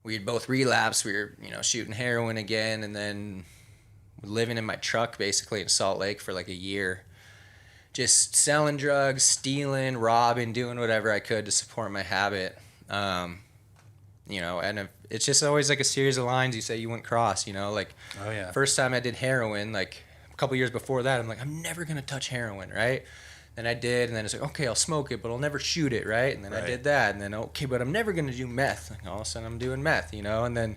we had both relapsed. We were, shooting heroin again, and then living in my truck basically in Salt Lake for like a year. Just selling drugs, stealing, robbing, doing whatever I could to support my habit. And it's just always like a series of lines you say you wouldn't cross, like Oh yeah. first time I did heroin, like a couple years before that, I'm like, I'm never going to touch heroin, right? Then I did, and then it's like, okay, I'll smoke it, but I'll never shoot it, right? And then I did that, and then, okay, but I'm never going to do meth. Like, all of a sudden I'm doing meth, and then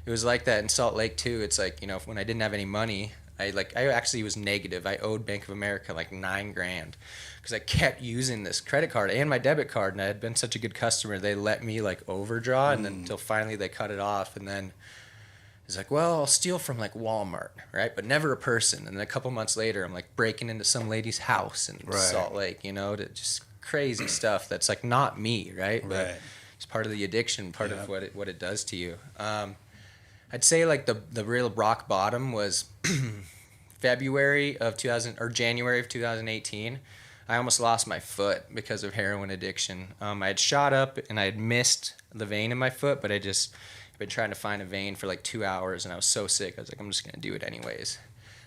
it was like that in Salt Lake too. It's like, when I didn't have any money, I actually was negative. I owed Bank of America like $9,000 because I kept using this credit card and my debit card, and I had been such a good customer. They let me like overdraw, and then until finally they cut it off, and then it's like, well, I'll steal from like Walmart, right? But never a person. And then a couple months later, I'm like breaking into some lady's house in Salt Lake, to just crazy stuff that's like not me, right? But it's part of the addiction, part of what it does to you. I'd say like the real rock bottom was February of 2000 or January of 2018. I almost lost my foot because of heroin addiction. I had shot up and I had missed the vein in my foot, but I've been trying to find a vein for like 2 hours, and I was so sick. I was like, I'm just gonna do it anyways.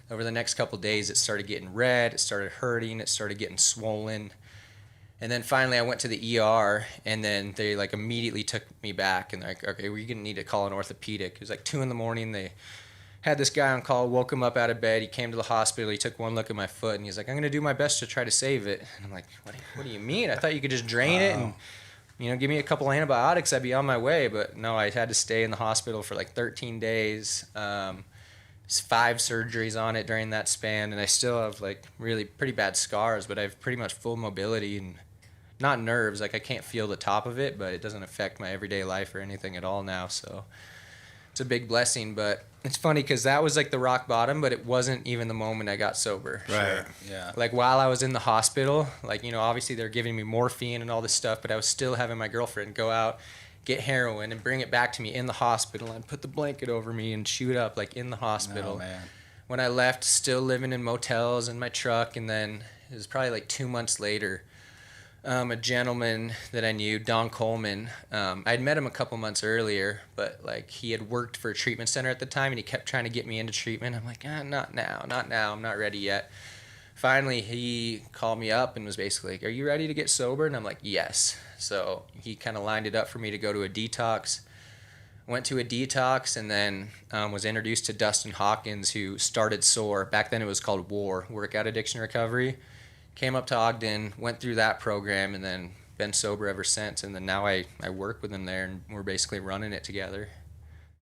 Over the next couple of days, it started getting red, it started hurting, it started getting swollen. And then finally I went to the ER, and then they like immediately took me back, and they're like, okay, we're gonna need to call an orthopedic. It was like 2 a.m. They had this guy on call, woke him up out of bed. He came to the hospital, he took one look at my foot, and he's like, I'm gonna do my best to try to save it. And I'm like, what do you mean? I thought you could just drain it and give me a couple antibiotics, I'd be on my way. But no, I had to stay in the hospital for like 13 days. 5 surgeries on it during that span, and I still have like really pretty bad scars, but I have pretty much full mobility and not nerves. Like I can't feel the top of it, but it doesn't affect my everyday life or anything at all now. So it's a big blessing. But it's funny because that was like the rock bottom, but it wasn't even the moment I got sober. Right. Sure. Yeah. Like while I was in the hospital, like, obviously they're giving me morphine and all this stuff, but I was still having my girlfriend go out, get heroin, and bring it back to me in the hospital and put the blanket over me and shoot up like in the hospital. Oh, man. When I left, still living in motels in my truck, and then it was probably like 2 months later, a gentleman that I knew, Don Coleman, I'd met him a couple months earlier, but like he had worked for a treatment center at the time, and he kept trying to get me into treatment. I'm like, not now, I'm not ready yet. Finally, he called me up and was basically like, are you ready to get sober? And I'm like, yes. So he kind of lined it up for me to go to a detox. Went to a detox, and then was introduced to Dustin Hawkins, who started SOAR. Back then it was called WAR, Workout Addiction Recovery. Came up to Ogden, went through that program, and then been sober ever since. And then now I work with him there, and we're basically running it together.